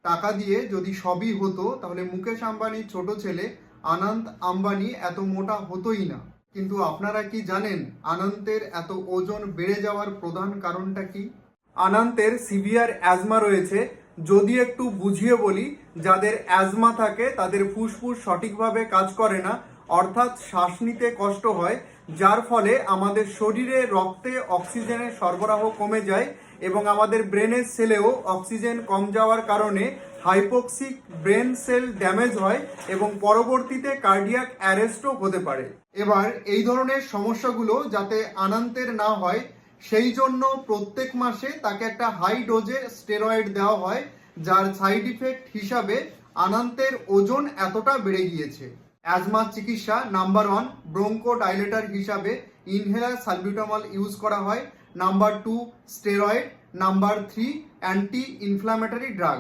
টাকা দিয়ে যদি সবই হতো তাহলে মুকেশ আম্বানির ছোট ছেলে অনন্ত আম্বানি এত মোটা হতোই না। কিন্তু আপনারা কি জানেন অনন্তের এত ওজন বেড়ে যাওয়ার প্রধান কারণটা কি? অনন্তের সিভিয়ার অ্যাজমা রয়েছে। যদি একটু বুঝিয়ে বলি, যাদের অ্যাজমা থাকে তাদের ফুসফুস সঠিকভাবে কাজ করে না, অর্থাৎ শ্বাস নিতে কষ্ট হয়, যার ফলে আমাদের শরীরে রক্তে অক্সিজেনের সরবরাহ কমে যায় এবং আমাদের ব্রেনের সেলেও অক্সিজেন কম যাওয়ার কারণে হাইপোক্সিক ব্রেন সেল ড্যামেজ হয় এবং পরবর্তীতে কার্ডিয়াক অ্যারেস্টও হতে পারে। এবার এই ধরনের সমস্যাগুলো যাতে অনন্তের না হয় সেই জন্য প্রত্যেক মাসে তাকে একটা হাই ডোজের স্টেরয়েড দেওয়া হয়, যার সাইড ইফেক্ট হিসাবে অনন্তের ওজন এতটা বেড়ে গিয়েছে। অ্যাজমার চিকিৎসা নাম্বার 1 ব্রোঙ্কো ডাইলেটর হিসাবে ইনহেলার সালবিউটামল ইউজ করা হয়। Number 2 steroid. Number 3 anti inflammatory drug.